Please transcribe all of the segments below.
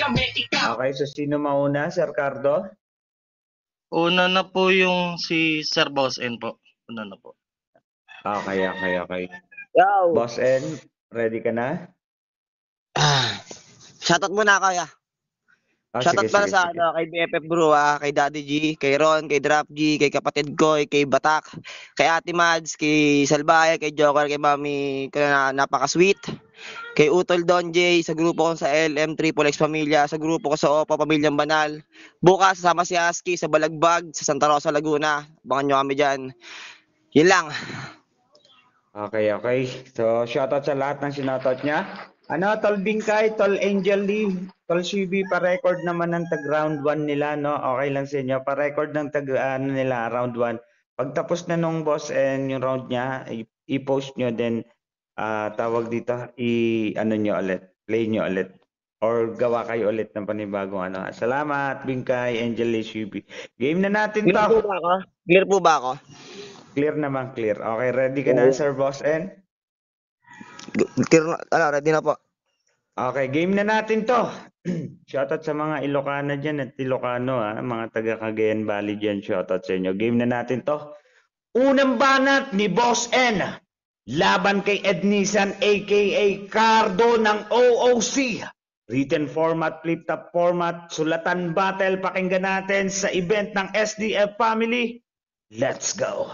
Okay, so sino mauna, Sir Cardo? Una na po yung si Sir Boss N po. Una na po. Okay. Yo! Boss N, ready ka na? Shoutout muna kaya. Shoutout pala sa Sige. kay BFF Bro, kay Daddy G, kay Ron, kay Drop G, kay kapatid ko, kay Batak, kay Ate Mads, kay Salbaya, kay Joker, kay Mami, kaya napaka-sweet. Kay Utol Don J, sa grupo ko sa LM Triple X Pamilya, sa grupo ko sa OPA Pamilyang Banal. Bukas sasama si Aski sa Balagbag, sa Santa Rosa, Laguna. Abangan nyo kami dyan. Yun lang. Okay. So, shoutout sa lahat ng sinoutout niya. Tol Bingkay, Tol Angel Lee, Tol CB, pa-record naman ng tag-round 1 nila, no? Okay lang sa inyo. Pa-record ng nila, round 1. Pagtapos na nung boss and yung round niya, i-post nyo, then tawag dito, play nyo ulit. Or gawa kayo ulit ng panibagong ano. Salamat, Bingkay, Angel Lee, CB. Game na natin to. Clear po ba ako? Clear naman, clear. Okay, ready ka na, Sir Boss N? Ready na po. Okay, game na natin to. Shoutout sa mga Ilocana dyan at Ilocano, mga taga Cagayan Valley dyan. Shoutout sa inyo. Game na natin to. Unang banat ni Boss N. Laban kay Ednisan aka Cardo ng OOC. Written format, flip-top format, sulatan battle. Pakinggan natin sa event ng SDF Family. Let's go.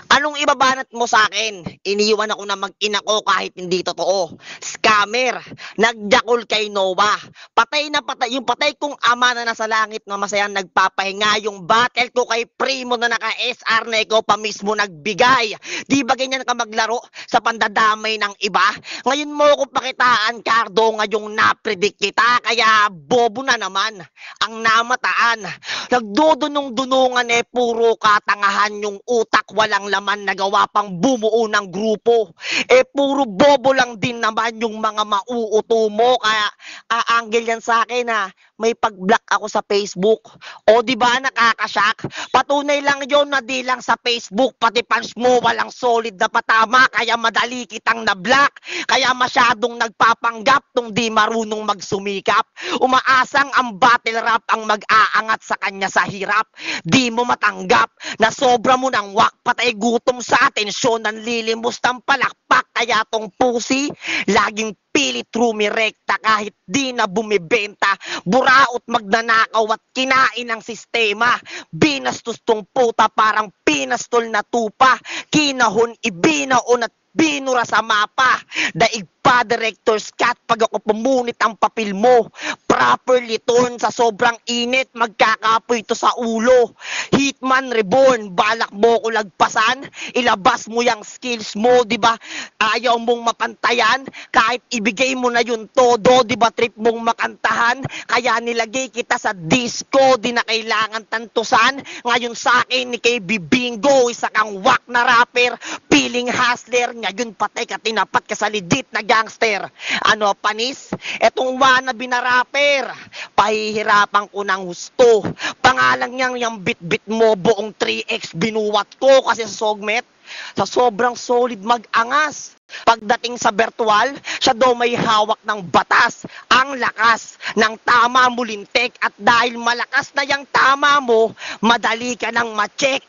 Anong ibabanat mo sa akin? Iniwan ako na mag-ina ko kahit hindi totoo. Scammer. Nagjakol kay Noah. Patay na patay. Yung patay kong ama na nasa langit na masayang nagpapahinga. Yung battle ko kay Primo na naka-SR na ikaw pa mismo nagbigay. Di ba ganyan ka maglaro sa pandadamay ng iba? Ngayon mo ko pakitaan, Cardo, ngayong napredict kita. Kaya bobo na naman ang namataan. Nagdudunong-dunungan puro katangahan yung utak walang laman, nagawa pang bumuo ng grupo. Puro bobo lang din naman yung mga mauuto mo. Kaya aanggel yan sa akin may pag-block ako sa Facebook. O di ba nakakashock? Patunay lang yon na di lang sa Facebook, pati fans mo walang solid na patama. Kaya madali kitang na-block. Kaya masyadong nagpapanggap tong di marunong magsumikap. Umaasang ang battle rap ang mag-aangat sa kanya sa hirap. Di mo matanggap na sobra mo ng wak, patay gutom sa atensyon, nanlilimos ng palakpak. Kaya tong pusi laging pilit rumirekta kahit di na bumibenta. Buraot magnanakaw at kinain ang sistema. Binastos tong puta parang pinastol na tupa. Kinahon ibinaon at binura sa mapa. Daig pa director's cut pag ako pumunit ang papel mo. Properly turn sa sobrang init, magkakapoy to sa ulo. Hitman reborn, balak mo ko lagpasan. Ilabas mo yung skills mo, di ba? Ayaw mong mapantayan kahit ibigay mo na yun todo, di ba? Trip mong makantahan, kaya nilagay kita sa disco, di na kailangan tantusan. Ngayon sa akin ni KB Bingo, isa kang wak na rapper, feeling hustler. Ngayon patay ka, tinapat ka sa legit na gangster. Ano panis? Etong wannabe na rapper, pahihirapan ko ng husto. Pangalan niyang yung bit-bit mo, buong 3x binuwat ko kasi sa sogmet. Sa sobrang solid mag-angas. Pagdating sa virtual, siya daw may hawak ng batas. Ang lakas ng tama mo lintek, at dahil malakas na yung tama mo, madali ka nang ma-check.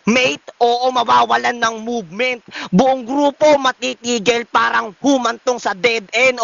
Mate, oo, mawawalan ng movement. Buong grupo matitigil parang humantong sa dead end.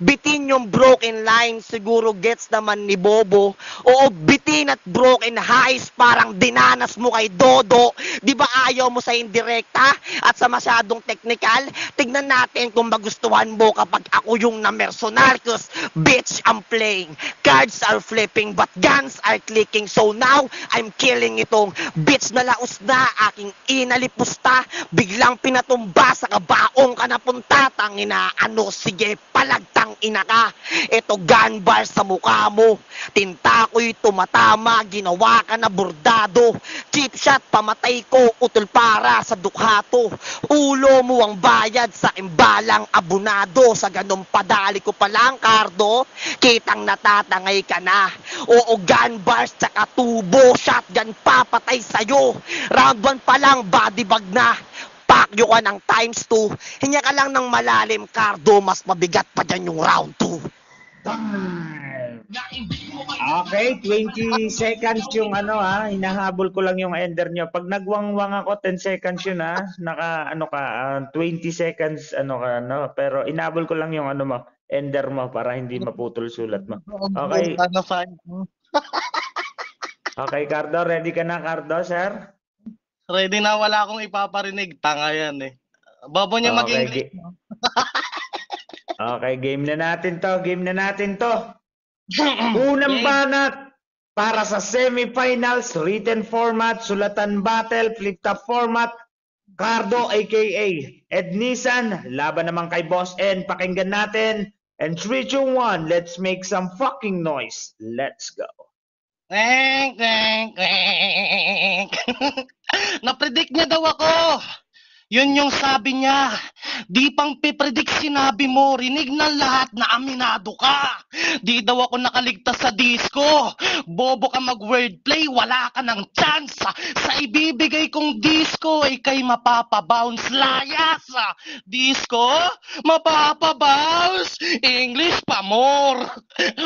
Bitin yung broken line, siguro gets naman ni Bobo. Oo, bitin at broken highs, parang dinanas mo kay Dodo. Di ba ayaw mo sa indirekta at sa masyadong technical? Tignan natin kung magustuhan mo kapag ako yung na-mercenary. Cause bitch, I'm playing. Cards are flipping but guns are clicking. So now, I'm killing itong bitch na laos na aking inalipusta. Biglang pinatumba sa kabaong ka napunta. Tangina, sige, palagtang ina ka. Ito gun bar sa mukha mo. Tinta ko'y tumatama, ginawa ka na bordado. Cheap shot, pamatay ko, utol para sa dukhato. Ulo mo ang bayad sa imbalang abunado. Sa ganong padali ko palang, Cardo, kitang natatangay ka na. Oo, gun bars tsaka tubo, shotgun papatay sa'yo. Round 1 pa lang, body bag na. Pakyo ka ng times 2. Hinya ka lang ng malalim, Cardo, mas mabigat pa dyan yung round 2. time. Okay, 20 seconds yung hinahabol ko lang yung ender nyo. Pag nagwangwang ako, 10 seconds yun naka 20 seconds pero inabol ko lang yung mo, ender mo para hindi maputol sulat mo. Okay. Sana fine. Okay, Cardo, ready ka na, Cardo, sir? Ready na, wala akong ipaparinig. Tanga yan eh. Babo niya Okay, mag-English. Okay, game na natin to. Unang banat para sa semifinals, written format, sulatan battle, flip-top format, Cardo aka Ed Nissan, laban naman kay Boss N. Pakinggan natin. And 3, 2, 1, let's make some fucking noise. Let's go. Napredict niya daw ako. Yun yung sabi niya. Di pang pipredict sinabi mo, rinig ng lahat na aminado ka. Di daw ako nakaligtas sa disco. Bobo ka mag-wordplay, wala ka ng chance. Sa ibibigay kong disco, ikay mapapabounce layas. Disco, mapapabounce. English pa more.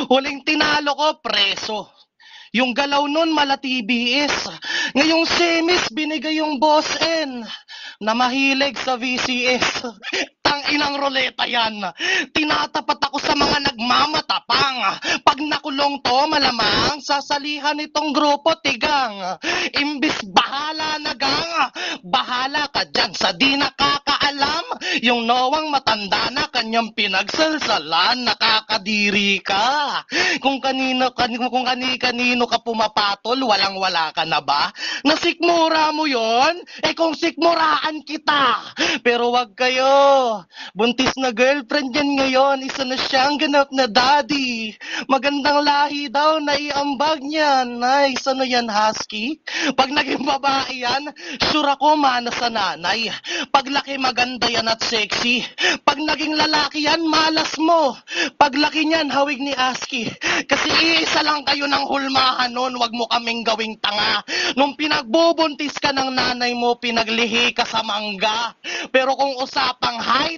Huling tinalo ko, preso. Yung galaw nun, mala TBS. Ngayong semis, binigay yung Boss N na mahilig sa VCS. Tanginang roleta yan. Tinatapat ako sa mga nagmamatapang. Pag nakulong to, malamang sasalihan itong grupo tigang. Imbis bahala na gang, bahala ka dyan sa di nakakaalam. Yung Noang matanda na kanyang pinagsalsalan, nakakadiri ka. Kung kani-kanino ka pumapatol, walang-wala ka na ba? Nasikmura mo yon? Kung sikmuraan kita. Pero wag kayo. Buntis na girlfriend yan ngayon, isa na siyang ganap na daddy. Magandang lahi daw, naiambag niyan. Ay, ano yan, husky? Pag naging babae yan, sure ako mana sa nanay. Pag laki maganda yan at sexy. Pag naging lalaki yan, malas mo. Pag laki niyan, hawig ni ASCII. Kasi iisa lang kayo ng hulmahan nun, wag mo kaming gawing tanga. Nung pinagbubuntis ka ng nanay mo, pinaglihi ka sa mangga. Pero kung usapang height,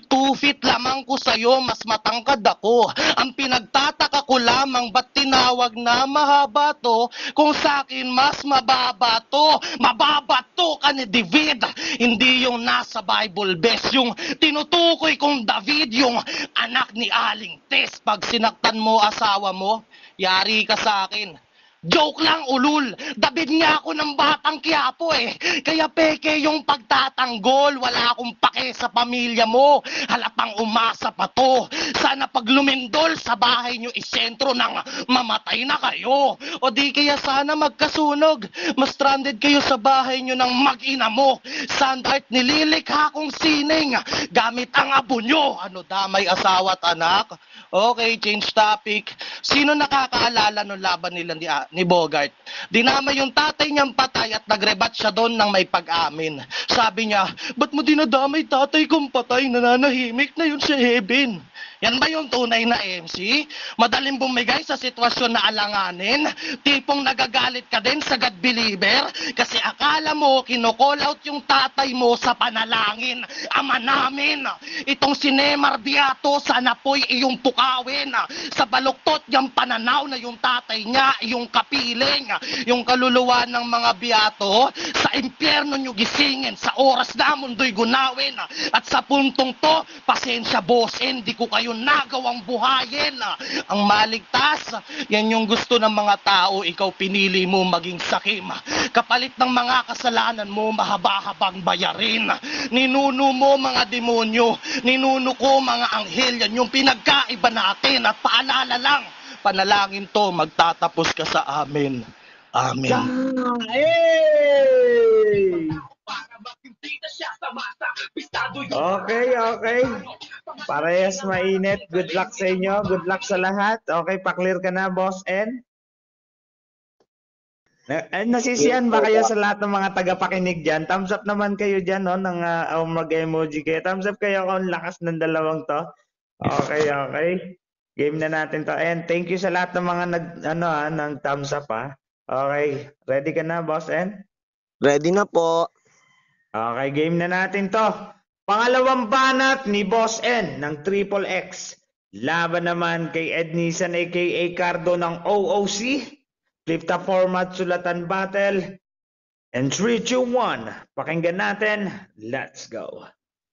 2 feet lamang ko sa'yo, mas matangkad ako. Ang pinagtataka ko lamang, ba't tinawag na mahaba to, kung sa'kin mas mababa to. Mababa to ka ni David, hindi yung nasa Bible best. Yung tinutukoy kong David, yung anak ni Aling Tess. Pag sinaktan mo asawa mo, yari ka sa akin. Joke lang, ulul. David nga ako ng batang Quiapo eh. Kaya peke yung pagtatanggol. Wala akong pake sa pamilya mo. Halatang umasa pa to. Sana pag lumindol sa bahay nyo isentro nang mamatay na kayo. O di kaya sana magkasunog. Mas stranded kayo sa bahay nyo ng mag-ina mo. Sandart nililikha kong sining. Gamit ang abo nyo. Ano damay asawa at anak? Okay, change topic. Sino nakakaalala nung laban nila ni Bogart? Dinamay yung tatay niyang patay at nagrebat siya doon ng may pag-amin. Sabi niya, ba't mo dinadamay tatay kong patay? Nananahimik na yun sa heaven. Yan ba yung tunay na MC? Madaling bumigay sa sitwasyon na alanganin? Tipong nagagalit ka din sa God believer? Kasi akala mo kinocall out yung tatay mo sa panalangin. Ama namin, itong si Neymar Beato sana po'y iyong pukawin. Sa baluktot yung pananaw na yung tatay niya, yung kapiling, yung kaluluwa ng mga Beato, sa impyerno nyo gisingin, sa oras na mundo'y gunawin. At sa puntong to, pasensya boss, hindi ko kayo nagawang buhayin. Ang maligtas, yan yung gusto ng mga tao, ikaw pinili mo maging sakim. Kapalit ng mga kasalanan mo, mahaba-habang bayarin. Ninuno mo mga demonyo, ninuno ko mga anghel, yan yung pinagkaiba natin. At paalala lang, panalangin to, magtatapos ka sa amin. Amen. Hey! Okay. Parehas mainit. Good luck sa inyo. Good luck sa lahat. Okay, pa-clear ka na, Boss N? Nasisiyan ba kayo sa lahat ng mga tagapakinig dyan? Thumbs up naman kayo dyan, no? Mag-emoji kayo. Thumbs up kayo kung lakas ng dalawang to. Okay. Game na natin to. And thank you sa lahat ng mga ng thumbs up, ha? Okay. Ready ka na, Boss N? Ready na po. Okay, game na natin to. Pangalawang banat ni Boss N ng Triple X. Laban naman kay Ed Nisan aka Cardo ng OOC. Flip the format, sulatan battle. And 3, 2, 1. Pakinggan natin. Let's go.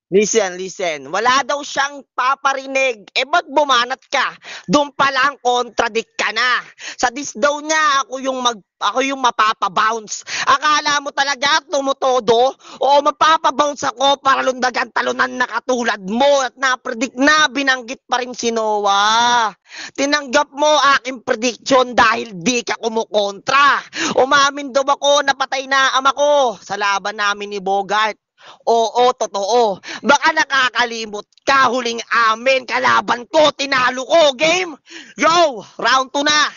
Listen. Wala daw siyang paparinig. Eh, ba't bumanat ka? Doon pa lang contradict ka na. Sa dis daw niya, ako yung mapapabounce. Akala mo talaga tumutodo? O mapapabounce ako para lundagan talunan na katulad mo at na-predict na binanggit pa rin si Noah. Tinanggap mo aking prediction dahil di ka kumukontra. Umamin daw ako na patay na ama ko sa laban namin ni Bogart. Oo, totoo. Baka nakakalimot ka, huling amin, kalaban ko, tinalo ko, game! Yo, round 2 na.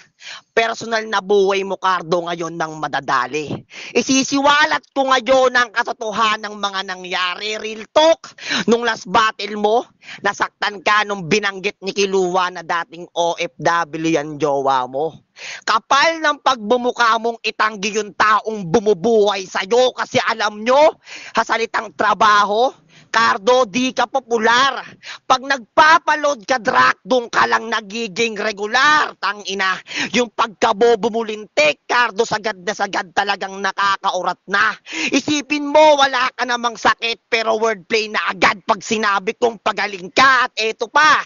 Personal na buhay mo, Cardo, ngayon ng madadali. Isisiwalat ko ngayon ang katotohanan ng mga nangyari. Real talk, nung last battle mo, nasaktan ka nung binanggit ni Kiluwa na dating OFW yan jowa mo. Kapal ng pagbumuka mong itanggi yung taong bumubuhay sa'yo kasi alam nyo, sa salitang trabaho, Cardo, di ka popular. Pag nagpapaload ka, Drak, doon ka lang nagiging regular. Tangina, yung pagkabobo mo lintik, Cardo, sagad na sagad talagang nakakaurat na. Isipin mo, wala ka namang sakit, pero wordplay na agad pag sinabi kong pagaling ka. At eto pa,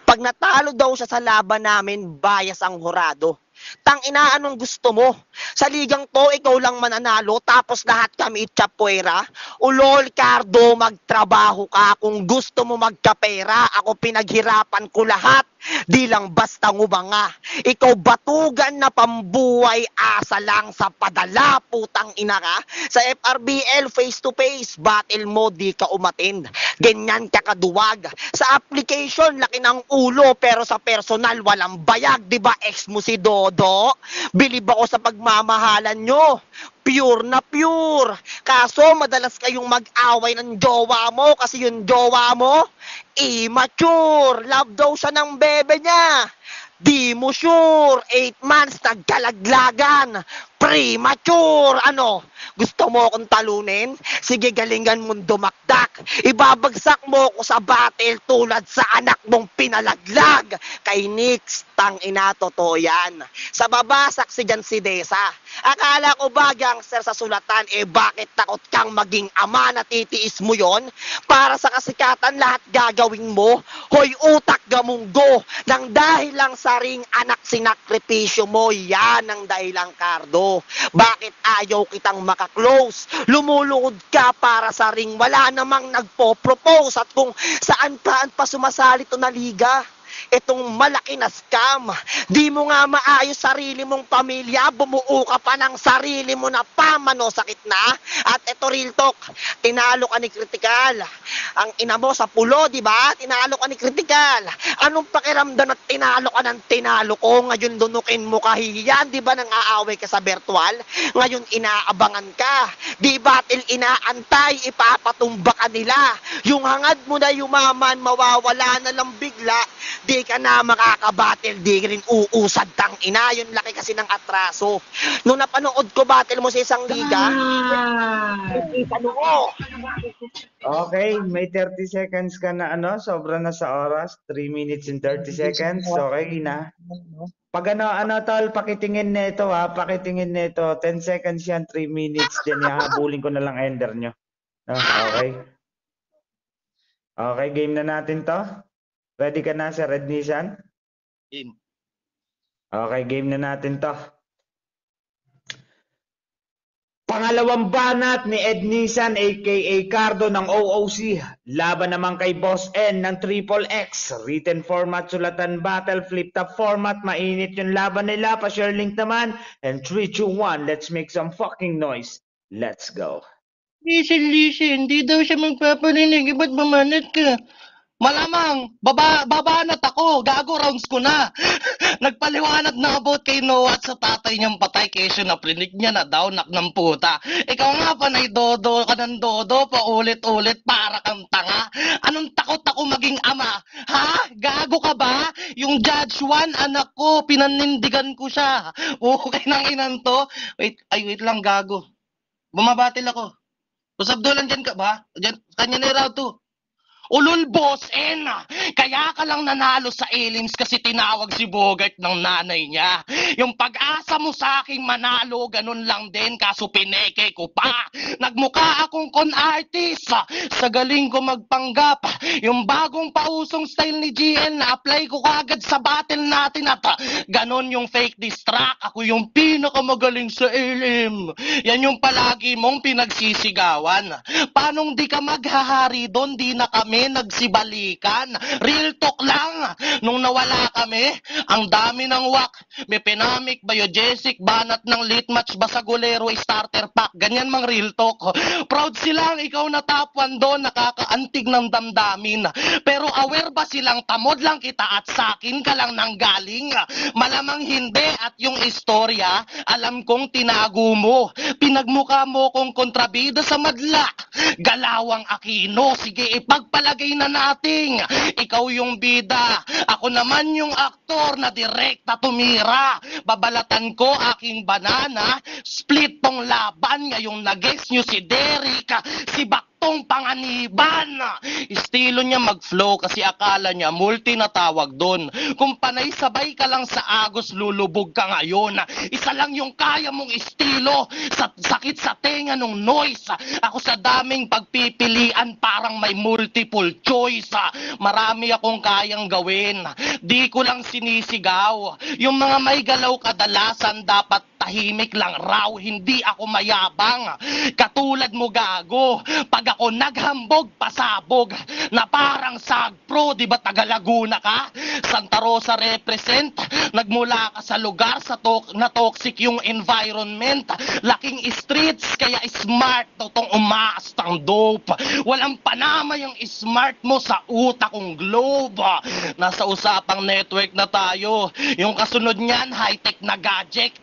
pag natalo daw siya sa laban namin, bias ang hurado. Tangina, anong gusto mo? Sa ligang to, ikaw lang mananalo, tapos lahat kami itchapuera? Ulol, Cardo, magtrabaho ka. Kung gusto mo magkapera, ako pinaghirapan ko lahat. Di lang basta ngubanga. Ikaw batugan na pambuhay, asa lang sa padala, putang ina ka. Sa FRBL, face to face, battle mo, di ka umatin. Ganyan ka kaduwag. Sa application, laki ng ulo, pero sa personal, walang bayag. Diba ex mo si Dodo? Bilib ako sa pagmamahalan nyo. Pure na pure. Kaso madalas kayong mag-away ng jowa mo kasi yung jowa mo, immature. Love daw siya ng bebe niya. Di mo sure. 8 months nagkalaglagan. Premature. Ano? Gusto mo akong talunin? Sige, galingan mong dumakdak. Ibabagsak mo ko sa battle tulad sa anak mong pinalaglag. Kay Nix, tangina, totoo yan. Sa baba, saksi dyan si Desa. Akala ko ba, gangster sa sulatan, bakit takot kang maging ama na titiis mo yon? Para sa kasikatan, lahat gagawin mo. Hoy, utak gamunggo. Nang dahil lang sa ring anak sinakripisyo mo, yan ang dahilang, Cardo. Bakit ayaw kitang makaklose? Lumuluhod ka para sa ring, wala namang nagpo-propose. At kung saan pa sumasali to na liga, itong malaki na scam. Di mo nga maayos sarili mong pamilya, bumuo ka pa ng sarili mo na pamano, sakit na. At ito real talk, tinalo ka ni Critical. Ang ina mo sa pulo, di ba? Tinalo ka ni Critical. Anong pakiramdam at tinalo ka ng tinalo ko? Ngayon dunukin mo kahihiyan, di ba, nang aaway ka sa virtual? Ngayon inaabangan ka. Di battle inaantay, ipapatumba ka nila. Yung hangad mo na yumaman, mawawala na lang bigla. Di ka na makakabattle, di rin uusad tang ina. Yun laki kasi ng atraso. Nung napanood ko battle mo sa isang liga, Okay, may 30 seconds ka na sobra na sa oras. 3 minutes and 30 seconds. Okay na. Pag tol, pakitingin nito ha, pakitingin nito. 10 seconds yan, 3 minutes din. Hahabulin ko na lang ender nyo. Okay. Okay, game na natin to. Ready ka na, Sir Ed Nisan? Game. Okay, game na natin to. Pangalawang banat ni Ed Nisan aka Cardo ng OOC. Laban naman kay Boss N ng Triple X. Written format, sulatan battle, flip top format. Mainit yung laban nila. Pa-share link naman. And 3, 2, 1. Let's make some fucking noise. Let's go. Listen. Di daw siya magpaparinig. Ba't bumanat ka? Malamang, babanat ako. Gago, rounds ko na. Nagpaliwanag na about kay Noah at sa tatay niyang patay kesyo na prinig niya na daw ng puta. Ikaw nga panay dodo ka ng dodo, paulit-ulit para kang tanga. Anong takot ako maging ama? Ha? Gago ka ba? Yung Judge 1, anak ko, pinanindigan ko siya. Okay nang inan to. Wait lang, gago. Bumabatil ako. Usabdulan dyan ka ba? Dyan, kanya na yung round 2. Ulul boss N. Kaya ka lang nanalo sa elims kasi tinawag si Bogart ng nanay niya. Yung pag-asa mo sa aking manalo, ganun lang din kaso pineke ko pa. Nagmukha akong con artist. Sa galing ko magpanggap. Yung bagong pausong style ni GL na-apply ko kagad sa battle natin at ganon yung fake diss track. Ako yung pinakamagaling sa elim. Yan yung palagi mong pinagsisigawan. Paanong di ka maghahari doon? Di na kami nagsibalikan. Real talk lang. Nung nawala kami, ang dami ng wak. May Penamic, Biogesic, banat ng late match, basagolero, starter pack. Ganyan mang real talk. Proud silang ikaw na top 1 doon, nakakaantig ng damdamin. Pero aware ba silang tamod lang kita at sakin ka lang nang galing? Malamang hindi at yung istorya, alam kong tinago mo. Pinagmukha mo kong kontrabida sa madla. Galawang Aquino, sige ipagpalagay na nating ikaw yung bida. Ako naman yung aktor na direkta tumira. Babalatan ko aking banana, split tong laban. Ngayong nag-guess nyo si Derek, si Baktong Panganiban. Estilo niya mag-flow kasi akala niya multi na tawag doon. Kung panay sabay ka lang sa agos, lulubog ka ngayon. Isa lang yung kaya mong estilo, sakit sa tenga nung noise. Ako sa daming pagpipilian parang may multiple choice. Marami akong kayang gawin, di ko lang sinisigaw. Yung mga may galaw kadalasan dapat tahimik lang raw, hindi ako mayabang. Katulad mo gago, pag ako naghambog, pasabog, na parang sagpro, di ba taga Laguna ka? Santa Rosa represent, nagmula ka sa lugar na toxic yung environment. Laking streets, kaya smart, totong umaastang dope. Walang panama yung smart mo sa utak kong globe. Nasa usapang network na tayo. Yung kasunod niyan, high-tech na gadget.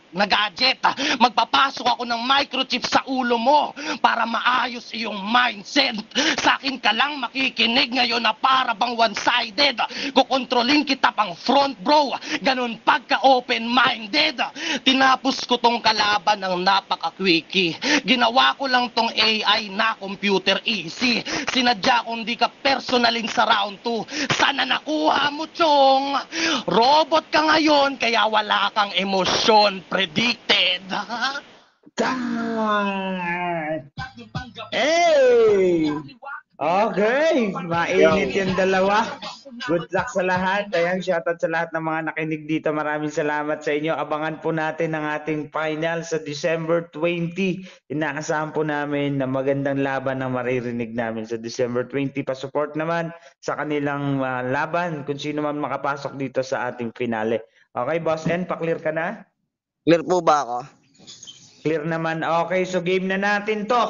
Magpapasok ako ng microchip sa ulo mo para maayos iyong mindset. Sa akin ka lang makikinig ngayon na para bang one-sided. Kukontrolin kita pang front bro, ganun pagka open-minded. Tinapos ko tong kalaban ng napaka-quickie. Ginawa ko lang tong AI na computer easy. Sinadya kung di ka personalin sa round 2. Sana nakuha mo chong. Robot ka ngayon kaya wala kang emosyon. Predicted. Hey! Okay, mainit yung dalawa. Good luck sa lahat. Ayan, shoutout sa lahat ng mga nakinig dito. Maraming salamat sa inyo. Abangan po natin ang ating final sa December 20. Inaasahan po namin na magandang laban ang maririnig namin sa December 20. Pa-support naman sa kanilang laban kung sino man makapasok dito sa ating finale. Okay, Boss N, pa-clear ka na? Clear po ba ako? Clear naman. Okay, so game na natin to.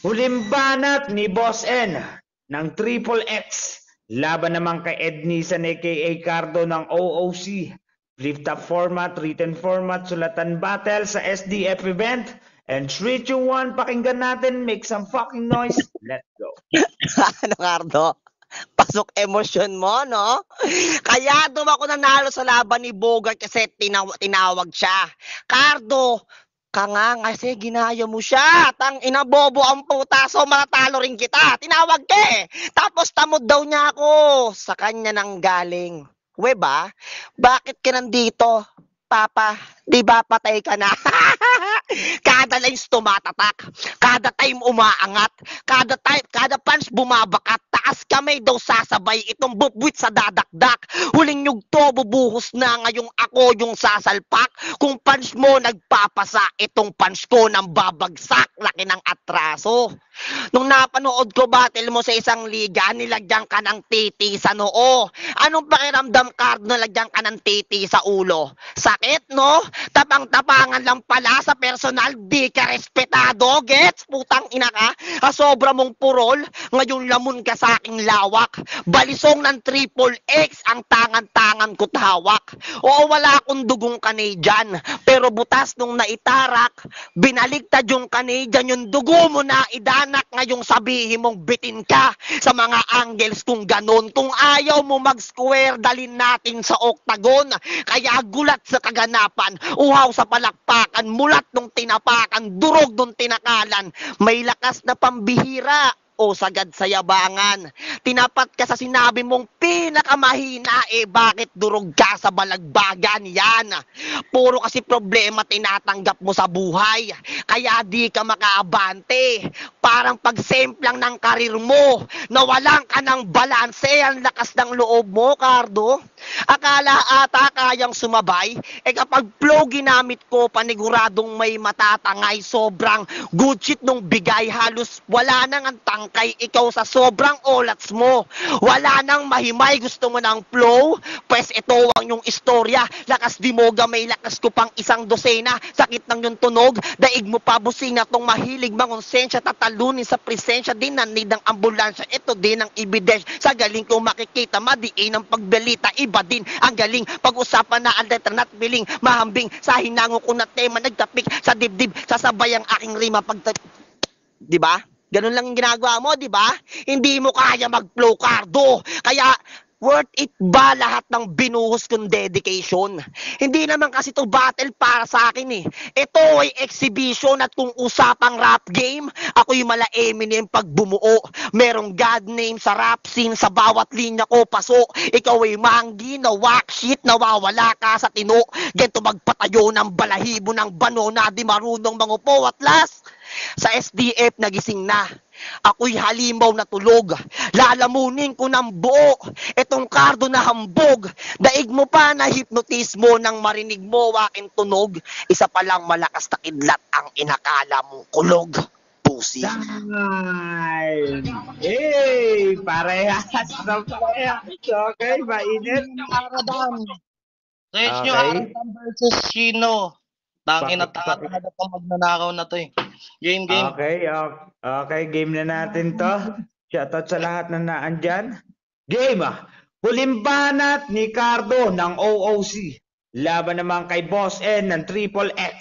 Huling banat ni Boss N ng Triple X. Laban naman kay Ed Nisan aka Cardo ng OOC. Flip top format, written format, sulatan battle sa SDF event. And 3, 2, 1, pakinggan natin. Make some fucking noise. Let's go. Ano, Cardo? Pasok emosyon mo, no? Kaya doon ako nanalo sa laban ni Bogart kasi tinawag siya. Cardo, ka nga kasi ginaya mo siya. Tang inabobo ang puta, so matalo rin kita. Tinawag ka eh. Tapos tamod daw niya ako. Sa kanya nang galing. We ba? Bakit ka nandito? Papa, di ba patay ka na? Kada lines tumatatak, kada time umaangat, kada punch bumabakat, taas kamay daw sasabay itong bubwit sa dadakdak. Huling yugto bubuhos na, ngayong ako yung sasalpak. Kung punch mo nagpapasa, itong punch ko nang babagsak, laki ng atraso. Nung napanood ko battle mo sa isang liga, nilagyan ka ng titi sa noo. Anong pakiramdam, Card, nilagyan ka ng titi sa ulo? Sakit, no? Tapang-tapangan lang pala sa personal, di ka respetado, gets? Putang ina ka, sobra mong purol, ngayon lamon ka sa aking lawak. Balisong ng Triple X, ang tangan-tangan ko't hawak. Oo, wala akong dugong Canadian, pero butas nung naitarak, binaligtad yung Canadian, yung dugo mo na idanak, ngayong sabihin mong bitin ka sa mga angles kung ganon. Kung ayaw mo mag-square, dalin natin sa octagon. Kaya gulat sa kaganapan, uhaw sa palakpakan, mulat nung tinapakan, durog nung tinakalan, may lakas na pambihira. o sagad sa yabangan. Tinapat ka sa sinabi mong pinakamahina, bakit durog ka sa balagbagan? Yan. Puro kasi problema tinatanggap mo sa buhay. Kaya di ka makaabante. Parang pagsemplang ng karir mo, nawalan ka ng balanse. Ang lakas ng loob mo, Cardo. Akala ata kayang sumabay, kapag flow ginamit ko, paniguradong may matatangay. Sobrang good shit nung bigay, halos wala nang ang tangkay. Ikaw sa sobrang olats mo, wala nang mahimay. Gusto mo ng flow? Pues ito ang yung istorya. Lakas di mo gamay, lakas ko pang isang dosena. Sakit ng yung tunog, daig mo pa busina. Tong mahilig mangonsensya, tatalunin sa presensya. Dinanid ng ambulansya, ito din ang ebidensya. Sa galing ko makikita, madiin ang pagbelita. Iba din ang galing, pag-usapan na ang letra na't biling. Mahambing sa hinango ko na tema, nagtapik sa dibdib, sasabay ang aking rima pag... Diba? Ganun lang yung ginagawa mo, diba? Hindi mo kaya mag-flow, Cardo. Kaya, worth it ba lahat ng binuhos kong dedication? Hindi naman kasi to battle para sa akin Ito ay exhibition, at kung usapang rap game, ako'y mala Eminem pag bumuo. Merong God name sa rap scene, sa bawat linya ko paso. Ikaw ay manggi na whack shit, nawawala ka sa tino. Ganito magpatayo ng balahibo ng bano na di marunong mangupo. At last, sa SDF nagising na. Ako'y halimaw na tulog. Lalamunin ko ng buo itong Cardo na hambog. Daig mo pa na hipnotismo nang marinig mo aking tunog. Isa pa lang malakas na kidlat ang inakala mong kulog. Pussy. Time! Hey! Parehas na parehas. Okay, mainit. Search nyo Okay. Aradan versus Shino. Tangin na tanga na itong magnanakaw na to Game. Okay, game na natin to. Shoutout sa lahat na naandyan. Game! Huling banat ni Cardo ng OOC. Laban naman kay Boss N ng Triple X.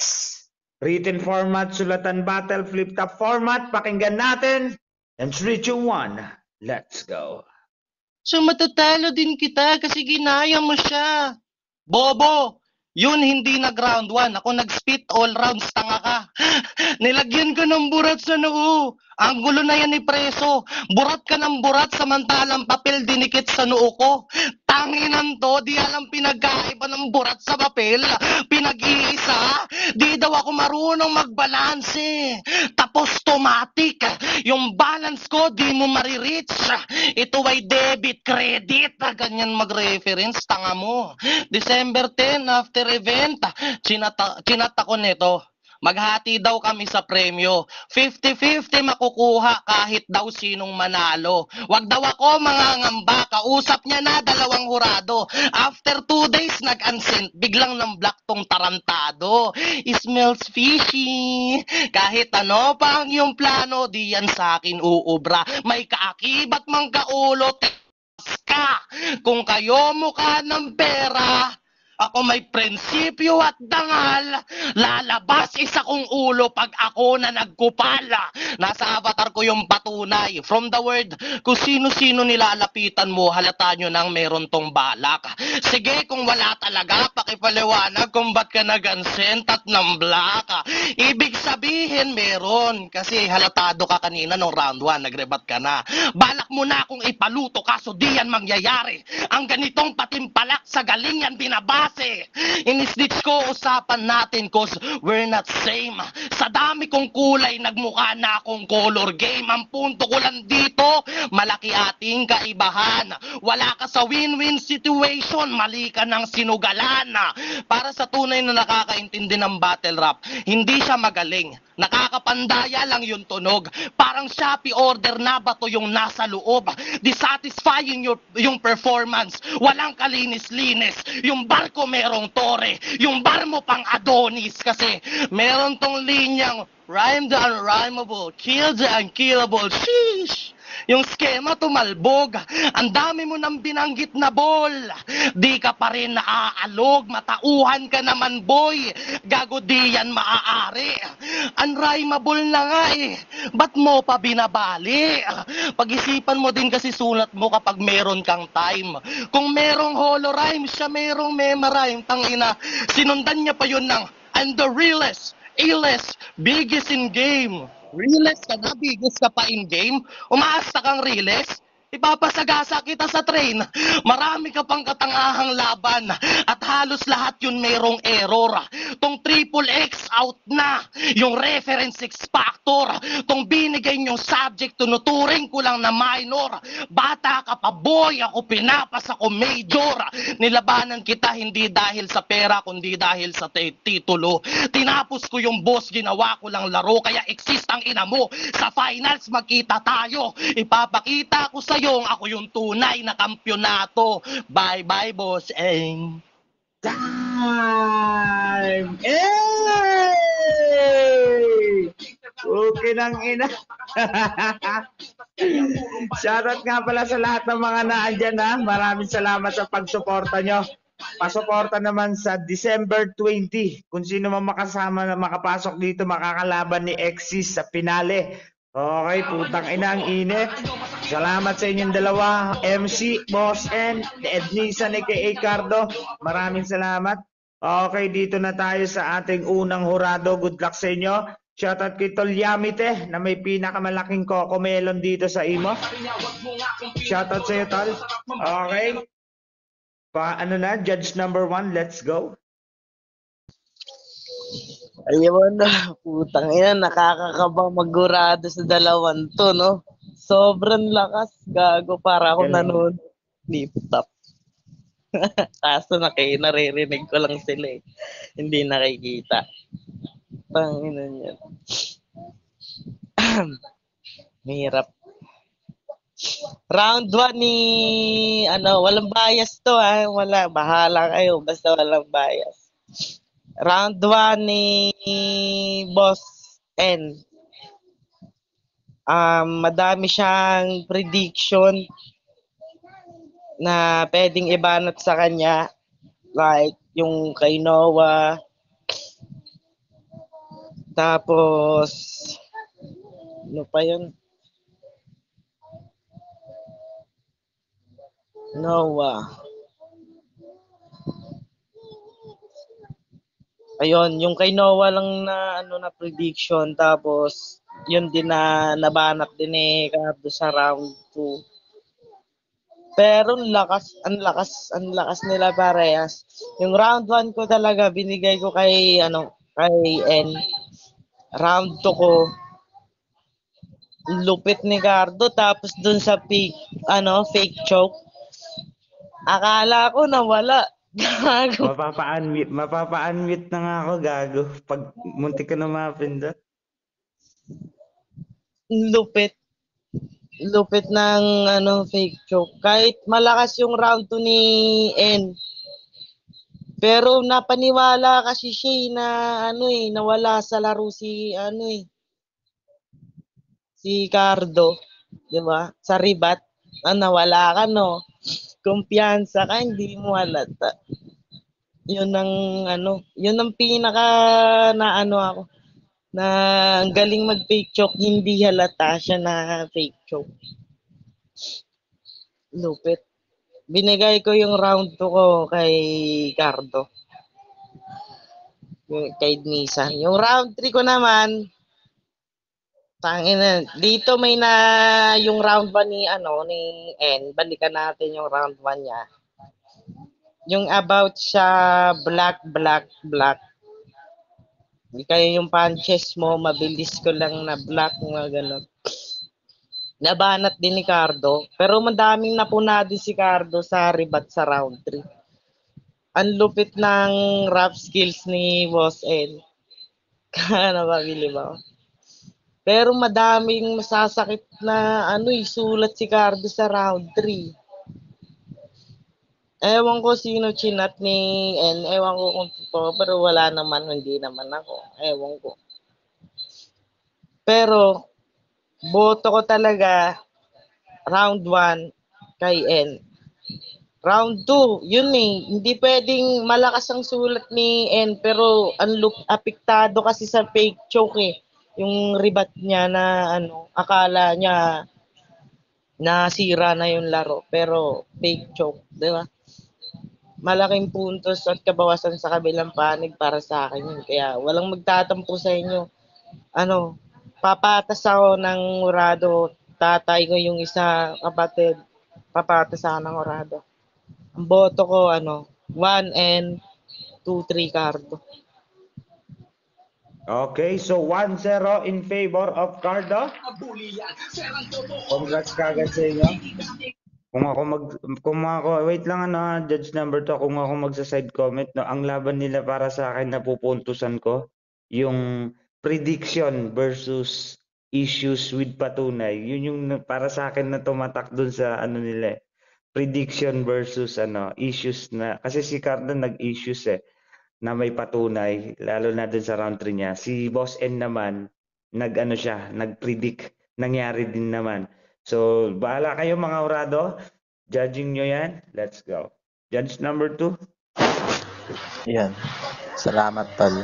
Written format, sulatan battle, flip-top format. Pakinggan natin. And 3, 2, 1. Let's go. So matatalo din kita kasi ginaya mo siya. Bobo! Yun hindi nag round 1. Ako nag-spit all rounds, tanga ka. Nilagyan ka ng burat sa noo. Ang gulo na yan ni Preso. Burat ka ng burat samantalang papel dinikit sa noo ko. Tanginan to, di alam pinagkaiba ng burat sa papel. Pinag-iisa. Di daw ako marunong magbalanse. Tapos automatic. Yung balance ko, di mo marireach. Ito ay debit, credit. Ganyan mag-reference, tanga mo. December 10, after event, chinat ako nito. Maghati daw kami sa premyo. 50-50 makukuha kahit daw sinong manalo. Wag daw ako mangangamba. Kausap niya na 2 hurado. After 2 days nag-unsent. Biglang ng black tong tarantado. It smells fishy. Kahit ano pa ang iyong plano, di yan sa akin uubra. May kaakibat mang kaulo. Ka. Kung kayo mukha ng pera, ako may prinsipyo at dangal. Lalabas isa kong ulo pag ako na nagkupala. Nasa avatar ko yung patunay. From the word, kung sino-sino nilalapitan mo, halata nyo nang meron tong balak. Sige, kung wala talaga, pakipaliwanag kung ba't ka nag-unsent at ng black. Ibig sabihin, meron. Kasi halatado ka kanina nung round 1, nagrebat ka na. Balak mo na kung ipaluto, kaso di yan mangyayari. Ang ganitong patimpalak sa galing yan binabase. Inisnitch ko usapan natin cause we're not same. Sa dami kong kulay, nagmukha na akong color game. Ang punto ko lang dito, malaki ating kaibahan. Wala ka sa win-win situation, mali ka ng sinugalan. Para sa tunay na nakakaintindi ng battle rap, hindi siya magaling. Nakakapandaya lang yung tunog. Parang Shopee order na bato yung nasa loob. Dissatisfying yung performance. Walang kalinis-linis. Yung bar ko merong tore. Yung bar mo pang Adonis. Kasi meron tong linyang rhyme the unrhymable, kill the unkillable. Sheesh! Yung skema tumalbog. Ang dami mo nang binanggit na ball. Di ka pa rin naaalog. Matauhan ka naman, boy. Gago di yan maaari. Unrhymable na nga Ba't mo pa binabali? Pag-isipan mo din kasi sulat mo kapag meron kang time. Kung merong holorhyme, siya merong memarhyme. Tangina, sinundan niya pa yun ng I'm the realest, A-list, biggest in game. Riles ka na, bigos ka pa in-game. Umaasta kang Riles. Ipapasagasa kita sa train. Marami ka pang katangahang laban. At halos lahat yun mayroong error. Tong triple X out na. Yung reference X factor. Tong binigay niyong subject, tunuturing ko lang na minor. Bata ka pa boy, ako pinapas ako major. Nilabanan kita hindi dahil sa pera, kundi dahil sa titulo. Tinapos ko yung boss, ginawa ko lang laro. Kaya exist ang ina mo. Sa finals magkita tayo. Ipapakita ko sa'yo ako yung tunay na kampyonato. Bye-bye, boss. Time! Hey! Okay ng ina. Shoutout nga pala sa lahat ng mga naandyan ha. Maraming salamat sa pagsuporta nyo. Pasuporta naman sa December 20. Kung sino man makasama na makapasok dito, makakalaban ni Exis sa finale. Okay, putang ina ang init. Salamat sa inyong dalawa, MC, Boss N, Ednisa ni kay Cardo. Maraming salamat. Okay, dito na tayo sa ating unang hurado. Good luck sa inyo. Shoutout kay Tol Yamite na may pinakamalaking coco melon dito sa imo. Shoutout sa iyo, Tol. Okay. Ano na, judge number 1, let's go. Ayun na, putang ina, nakakakabang magurado sa dalawang to, no? Sobrang lakas, gago, para ako Galing. nanonood. Laptop. Kaso naririnig ko lang sila eh. Hindi nakikita. Tangina niya. Mahirap. Round 1 ni walang bias to ha. Wala, bahala kayo basta walang bias. Round 1 ni Boss N. Madami siyang prediction na pwedeng ibanat sa kanya, like yung kay Noah. Tapos ano pa yun? Noah. Ayun, yung kay Noah lang na na prediction, tapos yun din na nabanat din ni Cardo sa round 2. Pero ang lakas nila parehas. Yung round 1 ko talaga binigay ko kay kay N. Round 2 ko lupit ni Cardo, tapos dun sa fake choke. Akala ko nawala. Gago. Mapapa-unmute na nga ako, gago. Pag muntik ka na mapindot. Lupit ng fake choke. Kahit malakas yung round 2 ni N. Pero napaniwala kasi siya na nawala sa laro si si Cardo, 'di ba? Sa ribat, nawala ka no. Kumpiyansa ka, hindi mo halata. Yun ang pinaka na ako na ang galing mag-fake choke, hindi halata siya na fake choke. Lupit. Binigay ko yung round 2 ko kay Cardo. Kay Nisa. Yung round 3 ko naman, tangina. Dito may yung round 1 ni N. Balikan natin yung round 1 niya. Yung about sa black. Kaya yung punches mo, mabilis ko lang na black, mga ganun. Nabanat din ni Cardo. Pero madaming napuna din si Cardo sa rebat sa round 3. Ang lupit ng rap skills ni Boss N. Nababili ba? Pero madaming masasakit na sulat si Cardo sa round 3. Ewan ko sino chinat ni N. Ewan ko kung totoo, pero wala naman, hindi naman ako. Ewan ko. Pero, boto ko talaga round 1 kay N. Round 2, yun hindi pwedeng malakas ang sulat ni N, pero apektado kasi sa fake choke yung rebat niya na akala niya nasira na yung laro, pero fake choke, di ba? Malaking puntos at kabawasan sa kabilang panig para sa akin yun. Kaya walang magtatampo sa inyo. papatas ako ng Urado. Tatay ko yung isa kapatid. Papatas ako ng Urado. Ang boto ko, 1 and 2-3 Cardo. Okay, so 1-0 in favor of Cardo. Congrats kagad sa inyo. Wait lang judge number 2, kung ako magsa-side comment, no, ang laban nila para sa akin na pupuntusan ko, yung prediction versus issues with patunay. Yun yung para sa akin na tumatak dun sa nila. Prediction versus issues na, kasi si Cardo nag-issues na may patunay, lalo na dun sa round 3 niya. Si Boss N naman, nag-predict, nangyari din naman. So, bahala kayo mga Urado. Judging nyo yan. Let's go. Judge number 2. Yan. Salamat, tol.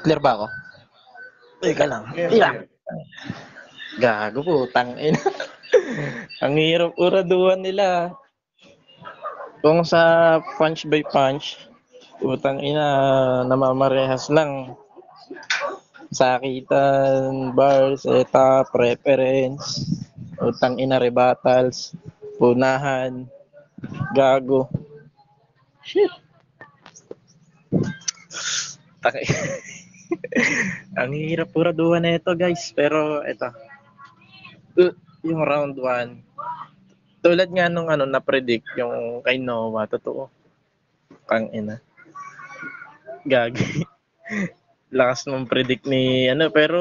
Clear ba ako? Teka lang. Clear. Gago po, tangin. Ang hirap uraduhan nila. Kung sa punch by punch, utang ina, namamarehas lang. Sakitan, bars, eta, preference, utang ina, rebuttals, punahan, gago. Shit. Ang hirap uraduhan na ito, guys. Pero ito, yung round 1, tulad nga nung na-predict yung kay Noah, totoo. Kang ina. Gagi. Lakas mong predict ni pero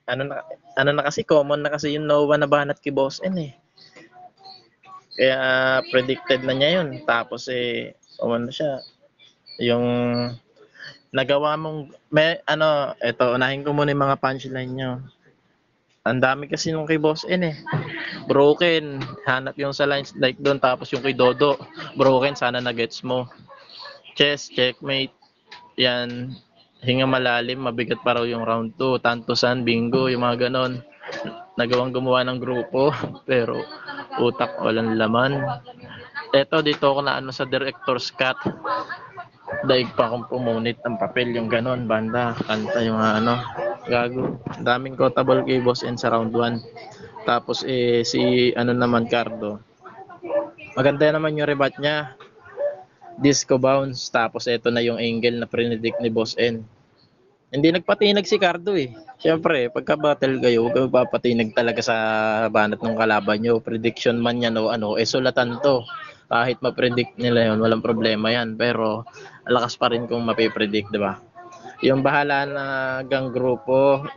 na kasi common na kasi yung Noah na banat kay Boss N eh. Kaya predicted na niya yun. Tapos siya. Yung nagawa mong eto, unahin ko muna yung mga punchline nyo. Ang dami kasi nung kay Boss N eh. Broken, hanap yung sa lines like doon, tapos yung kay Dodo, broken, sana na-gets mo. Chess, checkmate, yan, hinga malalim, mabigat pa raw yung round 2, tantosan, bingo, yung mga ganon. Nagawang gumawa ng grupo, pero utak walang laman. Eto, dito ako na sa director's cut. Daig pa akong pumunit ng papel, yung ganon, banda, kanta, yung gago. Daming quotable kay Boss N sa round 1. Tapos si naman Cardo. Maganda naman yung rebat niya. Disco bounce. Tapos ito na yung angle na predict ni Boss N. Hindi nagpatinag si Cardo eh. Siyempre, pagka battle kayo, huwag papatinag talaga sa banat ng kalaban nyo. Prediction man yan o sulatan to. Kahit ma-predict nila yun, walang problema yan. Pero, lakas pa rin kung mapipredict, di ba? Yung bahala na gang grupo,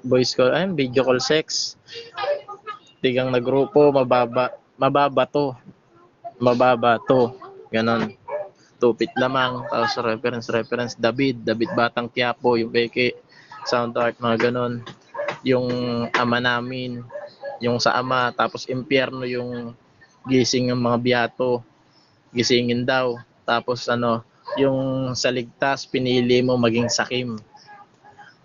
boys call, video call sex. Tigang na grupo, mababa to. Ganon. Tupit lamang, tapos reference, David Batang Quiapo, yung peke, sound art, mga ganon. Yung ama namin, yung sa ama, tapos impyerno yung gising ng mga biyato, gisingin daw. Tapos yung sa ligtas, pinili mo maging sakim.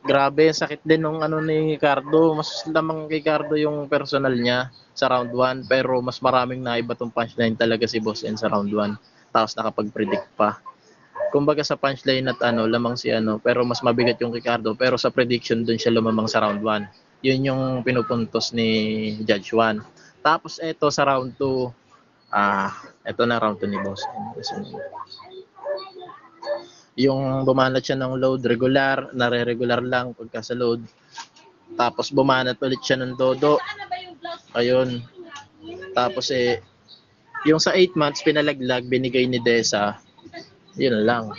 Grabe, sakit din nung ni Cardo. Mas lamang kay Cardo yung personal niya sa round 1, pero mas maraming naiba tong punchline talaga si Boss N sa round 1. Tapos nakapag-predict pa. Kumbaga sa punchline at lamang si pero mas mabigat yung kay Cardo, pero sa prediction dun siya lumamang sa round 1. Yun yung pinupuntos ni Judge 1. Tapos eto sa round 2, eto na round 2 ni Boss N. Yung bumanat siya ng load regular, nare-regular lang pagka sa load. Tapos bumanat ulit siya ng Dodo. Ayun. Tapos yung sa 8 months pinalaglag, binigay ni Desa. Yun lang.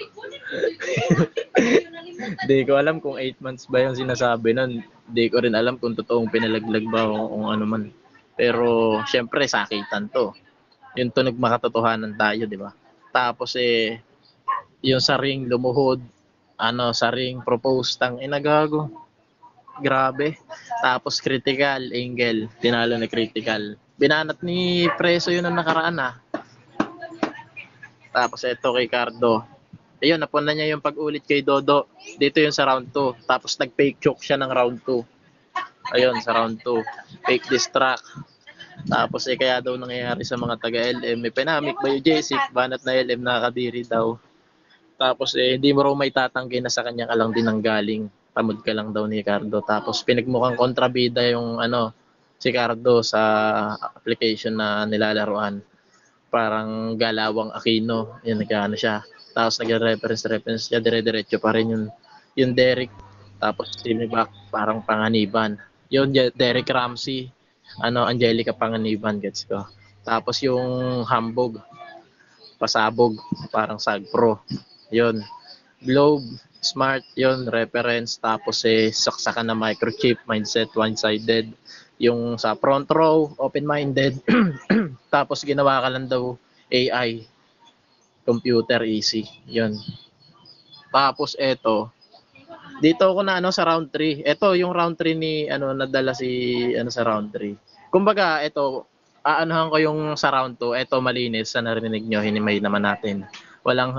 Hindi ko alam kung 8 months ba yung sinasabi nun. Hindi ko rin alam kung totoong pinalaglag ba o kung ano man. Pero syempre sakitan to. Yung tunog makatotohanan tayo, di ba? Tapos yung sa ring lumuhod, sa ring propose, tang inagago. Grabe. Tapos critical angle, tinalo na critical. Binanat ni Preso yun ang nakaraan Tapos ito kay Cardo. Ayun, napuna niya yung pag-ulit kay Dodo. Dito yung sa round 2. Tapos nag-fake choke siya ng round 2. Ayun, sa round 2. Fake distract. Tapos kaya daw nangyayari sa mga taga-LM. May penamik ba yung Jessic? Banat na LM nakakadiri daw. Tapos hindi mo raw may tatanggi na sa kanyang alang din ang galing. Tamad ka lang daw ni Cardo. Tapos pinagmukhang kontrabida yung si Cardo sa application na nilalaruan. Parang Galawang Aquino. Yun, siya. Tapos nagre-reference siya. Dire-diretso pa rin yung Derek. Tapos si Back parang Panganiban. Yung Derek Ramsey. Angelica Panganiban, gets ko. Tapos yung Hambog. Pasabog. Parang Sagpro. Yun. Globe, Smart, yun, reference. Tapos saksakan na microchip, mindset, one-sided. Yung sa front row, open-minded. Tapos ginawa ka lang daw AI, computer, easy. Yun. Tapos dito ako na sa round 3. Ito yung round 3 ni nadala si sa round 3. Kumbaga aanohan ko yung sa round 2. Ito malinis sa narinig nyo, hinimay naman natin. Walang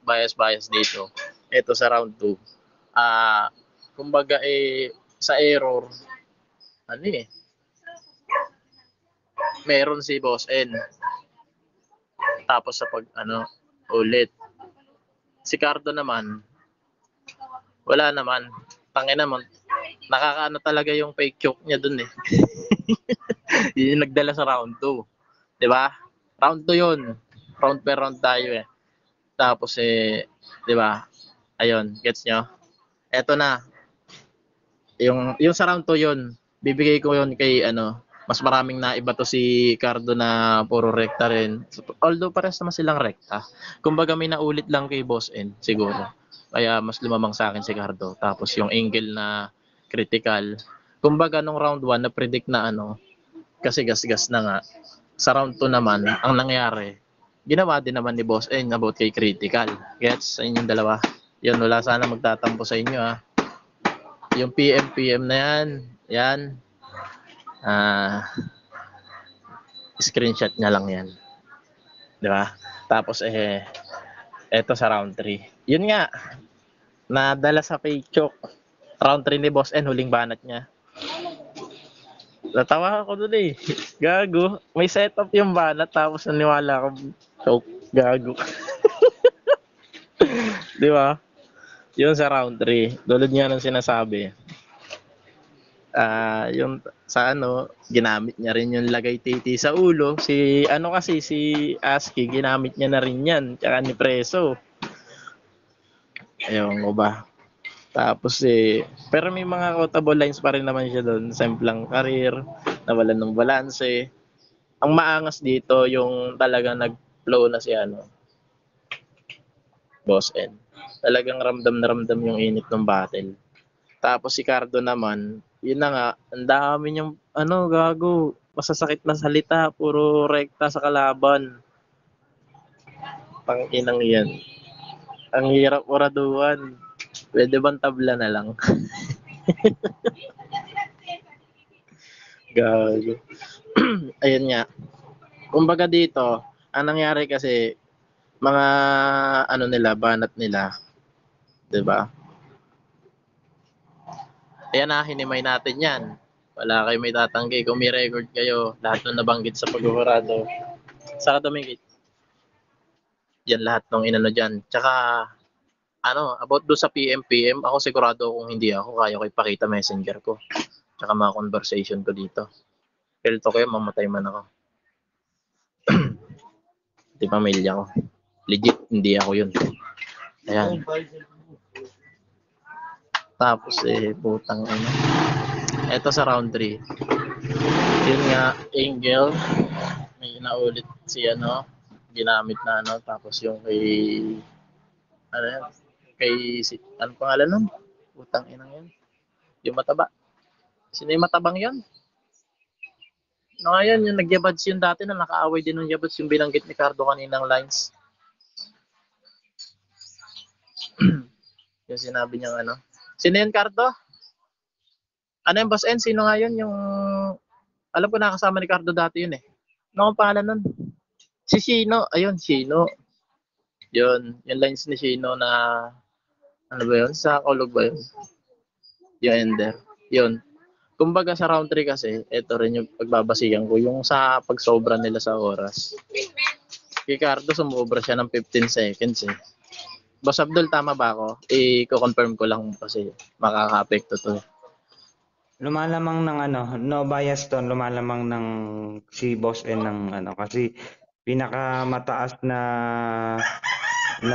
bias dito. Ito sa round 2. Kumbaga sa error meron si Boss N. Tapos sa ulit. Si Cardo naman wala naman. Tangina naman. Nakakaano talaga yung fake choke niya dun eh. Yun yung nagdala sa round 2. 'Di ba? Round 2 yun. Round per round tayo eh. Tapos 'di ba? Ayun, gets nyo? Eto na. Yung sa round 2 yun, bibigay ko yun kay mas maraming naiba to si Cardo na puro rekta rin. Although pares naman silang rekta. Kumbaga may naulit lang kay Boss N siguro. Kaya mas lumamang sa akin si Cardo. Tapos yung angle na critical. Kumbaga nung round 1 na predict na kasi gas-gas na nga. Sa round 2 naman, ang nangyari, ginawa din naman ni Boss N about kay critical. Gets? Sa inyong dalawa. Yun, wala sana magtatampo sa inyo ha. Yung PM na yan. Screenshot niya lang yan. Di ba? Tapos eto sa round 3. Yun nga, nadala sa fake choke. Round 3 ni Boss N, huling banat niya. Natawa ako dun eh. Gago. May setup yung banat tapos naniwala ako choke. Gago. Di ba? Yun sa round 3. Dulod nga ng sinasabi. Yung sa ginamit niya rin yung lagay titi sa ulo. Si ASCII, ginamit niya na rin yan. Tsaka ni Preso. Ayun ko ba. Tapos pero may mga quotable lines pa rin naman siya doon. Semplang career, nawalan ng balanse. Ang maangas dito yung talagang nag-flow na si Boss N. Talagang ramdam na ramdam yung init ng battle. Tapos si Cardo naman, yun na nga, ang dami niyang gago, masasakit na salita, puro rekta sa kalaban. Panginang yan. Ang hirap oraduhan. Pwede bang tabla na lang? Gago. Ayun nga. Kumbaga dito, ang nangyari kasi, mga banat nila, 'di ba? Ayan na, hinimay natin 'yan. Wala kayo may tatanggi kung may record kayo, lahat ng nabanggit sa paghuhurado. Saka dumingit. Yan lahat ng diyan. Tsaka about do sa PM, ako sigurado kung hindi ako, kaya ko ipakita messenger ko. Tsaka mga conversation ko dito. Pelto kayo, mamatay man ako. Di pamilya ko. Legit, hindi ako yun. Ayan. Tapos putang Ito sa round 3. Yun nga, Angel. May naulit si ginamit na tapos yung kay anong pangalan nun? Putang inang yan. Yung mataba. Sino yung matabang yan? Ngayon, yung nagyabads yun dati na nakaaway din ng yabads yung binanggit ni Cardo kaninang lines. Yung sinabi niyang Sino yun, Cardo? Ano yung Boss N? Sino nga yun? Yung alam ko nakasama ni Cardo dati yun eh. Ano ang pangalan nun? Si Shino. Ayun, Shino. Yun. Yung lines ni Shino na ano ba yun? Sa Kulog ba yun? Yung Ender. Yun. Kumbaga sa round 3 kasi, ito rin yung pagbabasigan ko. Yung sa pagsobra nila sa oras. Kay Cardo, sumobra siya ng 15 seconds eh. Boss Abdul, tama ba ako? I-confirm ko lang kasi makaka-apekto to. Lumalamang ng ano, no bias to, lumalamang ng si Boss N ng ano kasi pinakamataas na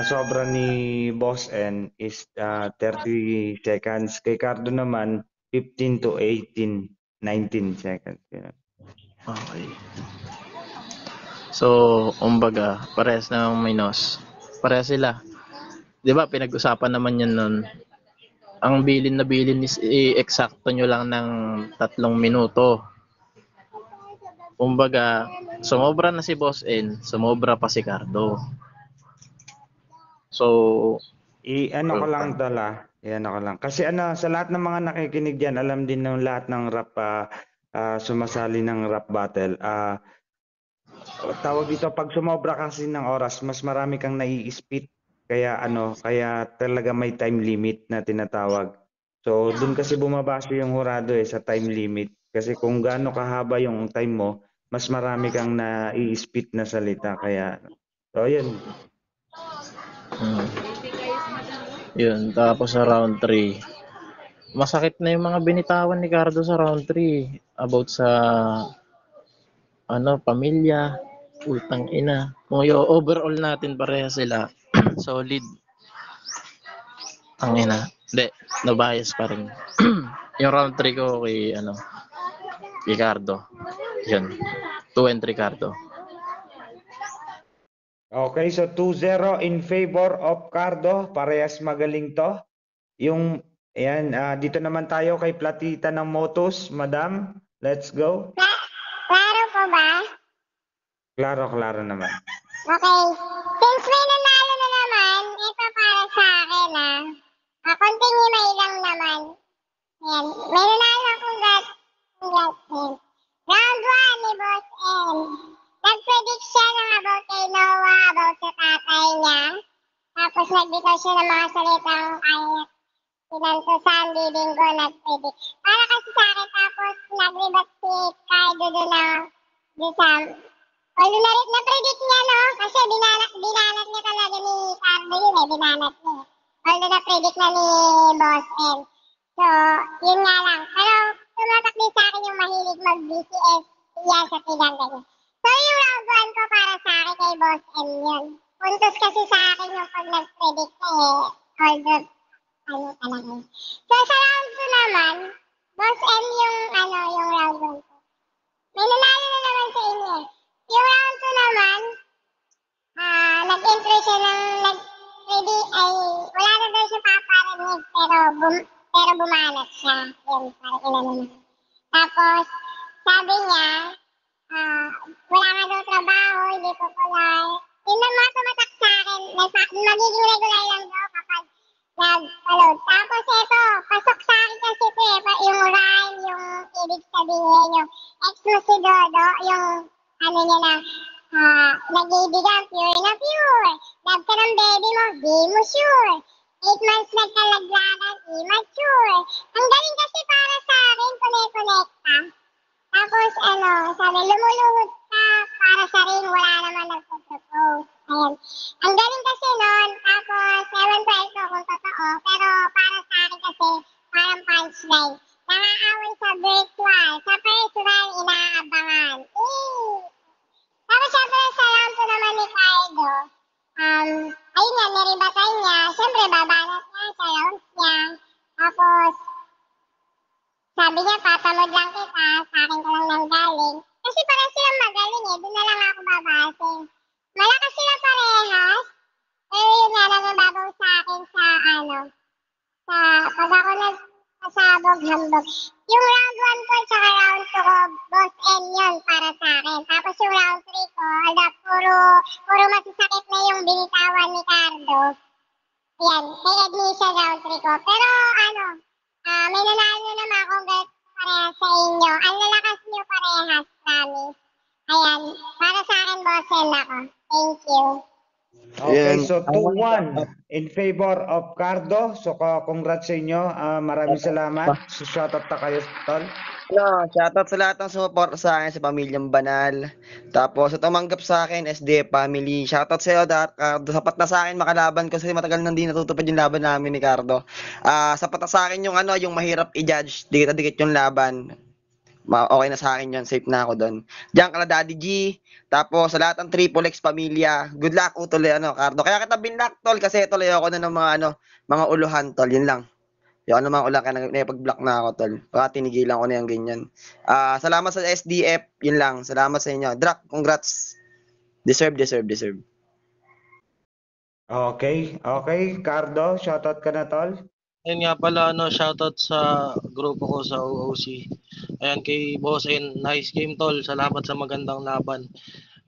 sobra ni Boss N is 30 seconds. Kay Cardo naman 15 to 18, 19 seconds. Ganun. Okay. So, umbaga, parehas na minus. Parehas sila. 'Di ba pinag-usapan naman yan nun. Ang bilin na bilin is i-eksakto nyo lang ng 3 minuto. Kumbaga, sumobra na si Boss N, sumobra pa si Cardo. So, I-ano ko lang tala. I-ano ko lang. Kasi ano, sa lahat ng mga nakikinig diyan, alam din ng lahat ng rap sumasali ng rap battle. Tawag dito pag sumobra kasi ng oras, mas marami kang nai-spit. Kaya ano, kaya talaga may time limit na tinatawag. So, dun kasi bumabase yung hurado sa time limit. Kasi kung gaano kahaba yung time mo, mas marami kang nai-spit na salita. Kaya, so yun. yun. Tapos sa round 3, masakit na yung mga binitawan ni Cardo sa round 3 about sa pamilya, utang ina. Kung overall natin pareha sila, solid. Ang ina. Hindi, no bias pa rin. Yung round 3 ko kay Ricardo. Yun. 2 and Ricardo. Okay, so 2-0 in favor of Cardo. Parehas magaling to. Yung, ayan, dito naman tayo kay Platita ng Motos. Madam, let's go. Klaro po ba? Klaro, klaro naman. Okay. Since may nanalo na naman, ito para sa akin continue may lang naman. Ayan. May nanalo akong congrats. Round 1 ni Boss M. Nag-predict siya ng about kay Noah, about sa tatay niya. Tapos nagbitaw siya ng mga salitang Sinanto Sandy Linggo nag-predict. Para kasi sa akin, tapos nag-rebat si Kaido doon sa although na-predict niya, no? Kasi binanat niya talaga ni Cardo yun binanat niya. Although na-predict na ni Boss M. So, yun nga lang. Pero tumatak din sa akin yung mahilig mag-BTS yan sa tigang ganyan. So, yung round 1 ko para sa akin kay Boss M yun. Puntos kasi sa akin yung pag nag-predict although talaga. So, sa round 2 naman, Boss M yung round 1 ko. May nanalo na naman sa inyo Yung round 2 naman, nag-intro siya wala na daw siya paparinig, pero bumanat siya. Yun, parang inano na. Tapos, sabi niya, wala nga daw trabaho, hindi popular. Yun lang mga tumatak sa akin, magiging regular lang daw kapag nag-upload. Tapos ito, pasok sa akin kasi ito yung rhyme, yung ibig sabihin, yung ex mo si Dodo, yung niya na, nag-ibigan, pure na pure. Love ka ng baby mo, di mo sure. 8 months nagkalaglagan, immature. Ang galing kasi para sa akin, connect-connecta. Tapos sabi, lumuluhod ka para sa rin, wala naman nagpo-propose. Ayan. Ang galing kasi nun, tapos, ewan ko ito kung totoo, pero para sa akin kasi, parang punchline. Nangaaway sa virtual, sa personal, inaabangan. Tapos syempre sa round 2 naman ni Kaido, ayun nga, niribatan niya. Syempre, babanat niya sa rounds niya. Tapos, sabi niya, patamod lang kita, sa akin ka lang nanggaling. Kasi parang silang magaling doon na lang ako babase. Malakas sila parehas, pero yun nga lang yung babaw sa akin sa pag ako nagpasabog-hambog. Yung round 1 ko at round 2 ko, Boss M yun para sa akin. Tapos yung round 3 ko, puro masasakit na yung binitawan ni Cardo. Yan, kay Edmisha round 3 ko. Pero may nanalo naman akong parehas sa inyo. Ang lalakas niyo parehas, promise. Ayan, para sa akin, Boss M ako. Thank you. Okay, so 2-1 in favor of Cardo. So congrats sa inyo. Maraming salamat. So shoutout na kayo, tol. Shoutout sa lahat ng sumuporta sa akin sa Pamilyang Banal. Tapos sa tumanggap sa akin, SDF family. Shoutout sa iyo, Cardo. Sapat na sa akin makalaban ko kasi matagal nang di natutupad yung laban namin ni Cardo. Sapat na sa akin yung yung mahirap i-judge. Dikit-dikit yung laban. Okay na sa akin yun. Safe na ako doon. Diyan kala Daddy G. Tapos sa lahat ng Triple X pamilya. Good luck utuloy Cardo. Kaya kita binlock tol kasi tuloy ako na ng mga mga uluhan tol. Yun lang. Yung ano mga ulang kaya pag-block na ako tol. Baka tinigilan ko na yung ganyan. Salamat sa SDF. Yun lang. Salamat sa inyo. Drak, congrats. Deserve. Okay, okay. Cardo, shoutout ka na, tol. Ayun nga pala, shoutout sa grupo ko sa OOC. Ayan, kay Boss N, nice game tol. Salamat sa magandang laban.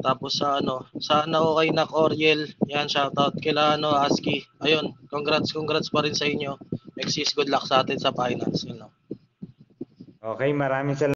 Tapos sa kay Nak Oriel, yan, shoutout kila ASCII. Ayun, congrats pa rin sa inyo. Exis, good luck sa atin sa finals. Yun lang. Okay, maraming salamat.